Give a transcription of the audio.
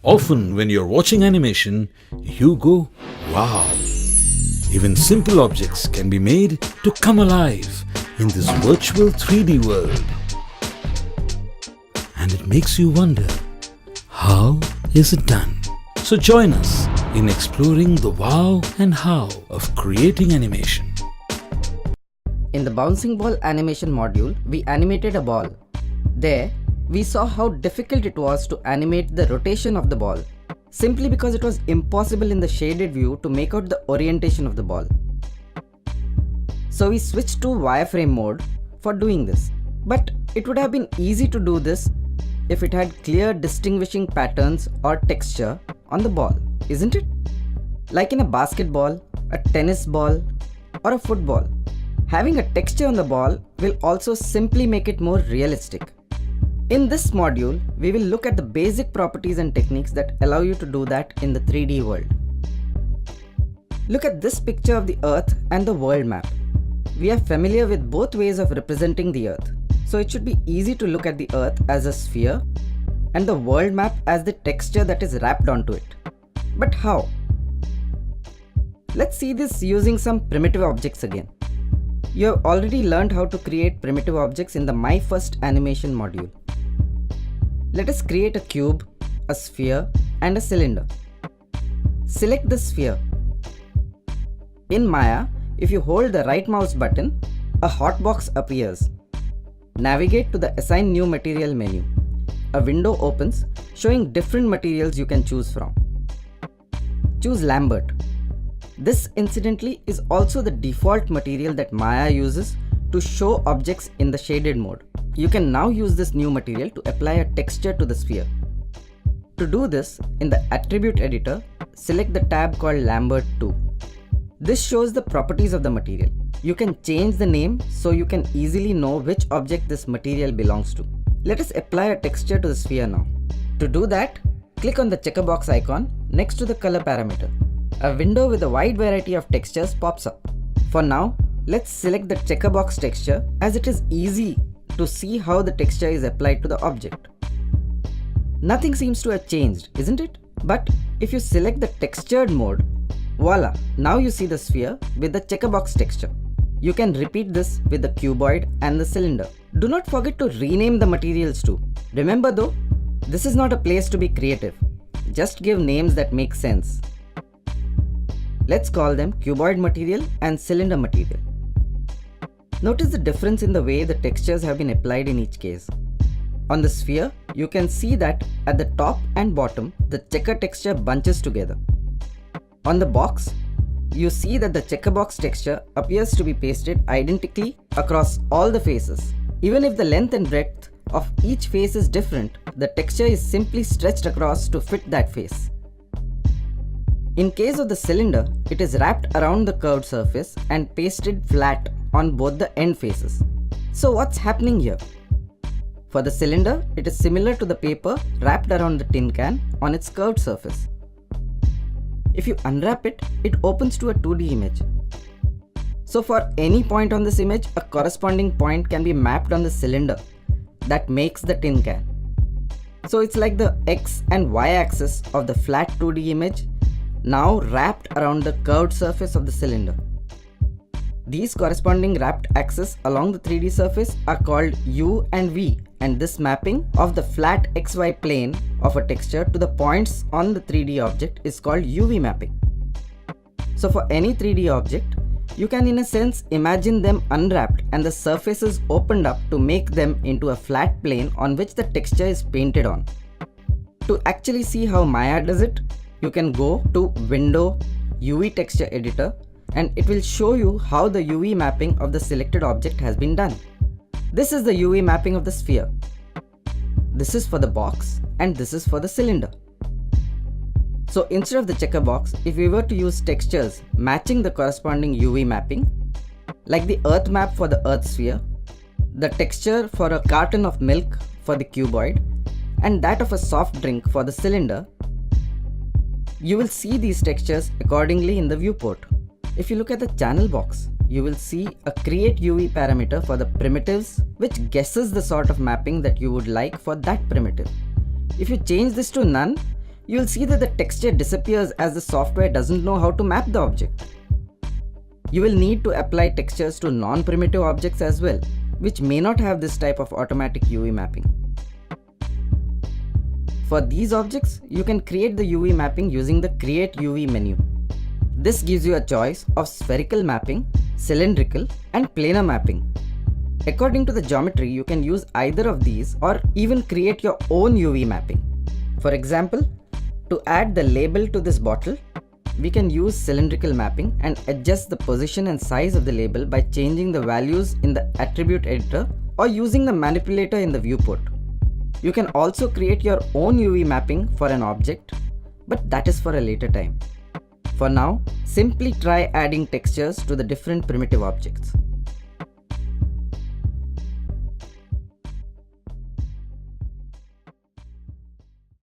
Often, when you're watching animation, you go, wow. Even simple objects can be made to come alive in this virtual 3D world. And it makes you wonder, how is it done? So join us in exploring the wow and how of creating animation. In the bouncing ball animation module, we animated a ball. There, we saw how difficult it was to animate the rotation of the ball, simply because it was impossible in the shaded view to make out the orientation of the ball. So we switched to wireframe mode for doing this. But it would have been easy to do this if it had clear distinguishing patterns or texture on the ball, isn't it? Like in a basketball, a tennis ball, or a football. Having a texture on the ball will also simply make it more realistic. In this module, we will look at the basic properties and techniques that allow you to do that in the 3D world. Look at this picture of the Earth and the world map. We are familiar with both ways of representing the Earth, so it should be easy to look at the Earth as a sphere and the world map as the texture that is wrapped onto it. But how? Let's see this using some primitive objects again. You have already learned how to create primitive objects in the My First Animation module. Let us create a cube, a sphere, and a cylinder. Select the sphere. In Maya, if you hold the right mouse button, a hotbox appears. Navigate to the Assign New Material menu. A window opens showing different materials you can choose from. Choose Lambert. This incidentally is also the default material that Maya uses to show objects in the shaded mode. You can now use this new material to apply a texture to the sphere. To do this, in the Attribute Editor, select the tab called Lambert 2. This shows the properties of the material. You can change the name so you can easily know which object this material belongs to. Let us apply a texture to the sphere now. To do that, click on the checkerbox icon next to the color parameter. A window with a wide variety of textures pops up. For now, let's select the checkerbox texture as it is easy to see how the texture is applied to the object. Nothing seems to have changed, isn't it? But if you select the textured mode, voila, now you see the sphere with the checkerbox texture. You can repeat this with the cuboid and the cylinder. Do not forget to rename the materials too. Remember though, this is not a place to be creative. Just give names that make sense. Let's call them cuboid material and cylinder material. Notice the difference in the way the textures have been applied in each case. On the sphere, you can see that at the top and bottom, the checker texture bunches together. On the box, you see that the checkerbox texture appears to be pasted identically across all the faces. Even if the length and breadth of each face is different, the texture is simply stretched across to fit that face. In case of the cylinder, it is wrapped around the curved surface and pasted flat on both the end faces. So what's happening here? For the cylinder, it is similar to the paper wrapped around the tin can on its curved surface. If you unwrap it, it opens to a 2D image. So for any point on this image, a corresponding point can be mapped on the cylinder that makes the tin can. So it's like the X and Y axis of the flat 2D image now wrapped around the curved surface of the cylinder. These corresponding wrapped axes along the 3D surface are called U and V, and this mapping of the flat XY plane of a texture to the points on the 3D object is called UV mapping. So for any 3D object, you can in a sense imagine them unwrapped and the surfaces opened up to make them into a flat plane on which the texture is painted on. To actually see how Maya does it, you can go to Window, UV Texture Editor, and it will show you how the UV mapping of the selected object has been done. This is the UV mapping of the sphere. This is for the box and this is for the cylinder. So instead of the checker box, if we were to use textures matching the corresponding UV mapping, like the earth map for the earth sphere, the texture for a carton of milk for the cuboid, and that of a soft drink for the cylinder, you will see these textures accordingly in the viewport. If you look at the channel box, you will see a create UV parameter for the primitives which guesses the sort of mapping that you would like for that primitive. If you change this to none, you'll see that the texture disappears as the software doesn't know how to map the object. You will need to apply textures to non-primitive objects as well, which may not have this type of automatic UV mapping. For these objects, you can create the UV mapping using the Create UV menu. This gives you a choice of spherical mapping, cylindrical, and planar mapping. According to the geometry, you can use either of these or even create your own UV mapping. For example, to add the label to this bottle, we can use cylindrical mapping and adjust the position and size of the label by changing the values in the attribute editor or using the manipulator in the viewport. You can also create your own UV mapping for an object, but that is for a later time. For now, simply try adding textures to the different primitive objects.